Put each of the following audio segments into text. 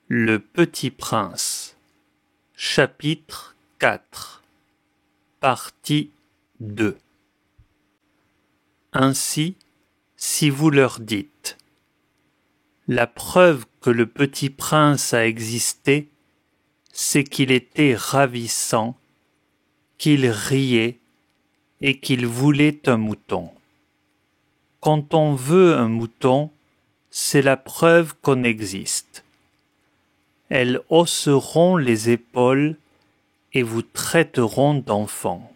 Le Petit Prince, chapitre 4, partie 2. Ainsi, si vous leur dites « La preuve que le Petit Prince a existé, c'est qu'il était ravissant, qu'il riait et qu'il voulait un mouton. Quand on veut un mouton, c'est la preuve qu'on existe. Elles hausseront les épaules et vous traiteront d'enfants.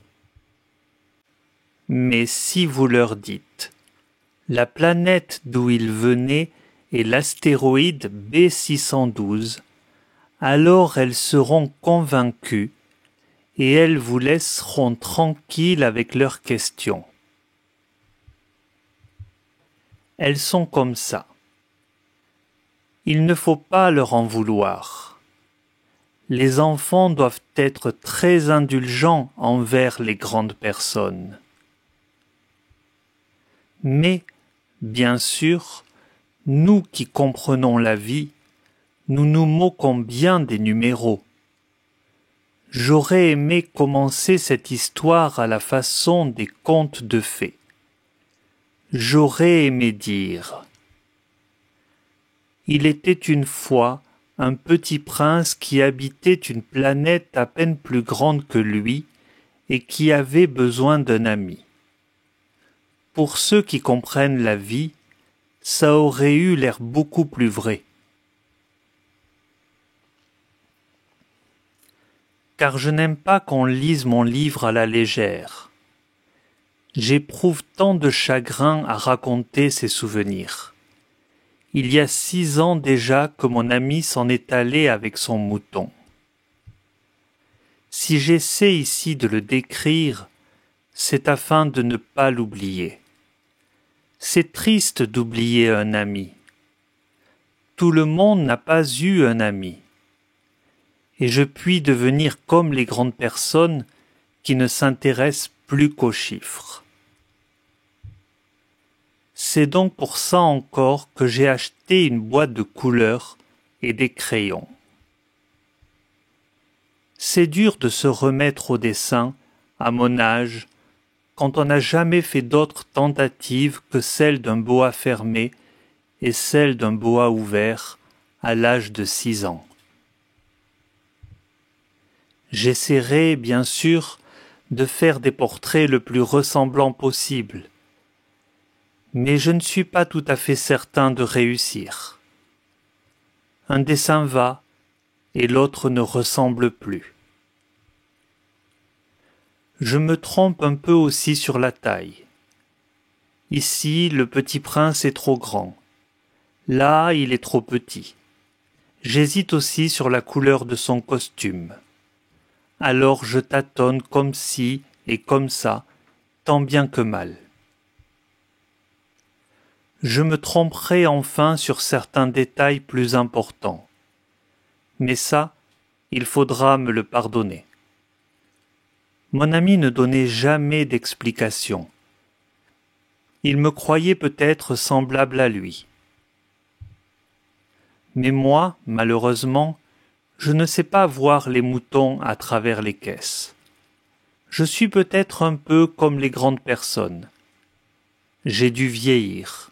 Mais si vous leur dites « La planète d'où ils venaient est l'astéroïde B612 », alors elles seront convaincues et elles vous laisseront tranquille avec leurs questions. Elles sont comme ça. Il ne faut pas leur en vouloir. Les enfants doivent être très indulgents envers les grandes personnes. Mais, bien sûr, nous qui comprenons la vie, nous nous moquons bien des numéros. J'aurais aimé commencer cette histoire à la façon des contes de fées. J'aurais aimé dire « Il était une fois un petit prince qui habitait une planète à peine plus grande que lui et qui avait besoin d'un ami. » Pour ceux qui comprennent la vie, ça aurait eu l'air beaucoup plus vrai. Car je n'aime pas qu'on lise mon livre à la légère. J'éprouve tant de chagrin à raconter ces souvenirs. Il y a 6 ans déjà que mon ami s'en est allé avec son mouton. Si j'essaie ici de le décrire, c'est afin de ne pas l'oublier. C'est triste d'oublier un ami. Tout le monde n'a pas eu un ami. Et je puis devenir comme les grandes personnes qui ne s'intéressent plus qu'aux chiffres. C'est donc pour ça encore que j'ai acheté une boîte de couleurs et des crayons. C'est dur de se remettre au dessin, à mon âge, quand on n'a jamais fait d'autres tentatives que celle d'un boa fermé et celle d'un boa ouvert à l'âge de 6 ans. J'essaierai, bien sûr, de faire des portraits le plus ressemblants possible, mais je ne suis pas tout à fait certain de réussir. Un dessin va et l'autre ne ressemble plus. Je me trompe un peu aussi sur la taille. Ici, le petit prince est trop grand. Là, il est trop petit. J'hésite aussi sur la couleur de son costume. Alors je tâtonne comme ci et comme ça, tant bien que mal. Je me tromperai enfin sur certains détails plus importants. Mais ça, il faudra me le pardonner. Mon ami ne donnait jamais d'explication. Il me croyait peut-être semblable à lui. Mais moi, malheureusement, je ne sais pas voir les moutons à travers les caisses. Je suis peut-être un peu comme les grandes personnes. J'ai dû vieillir.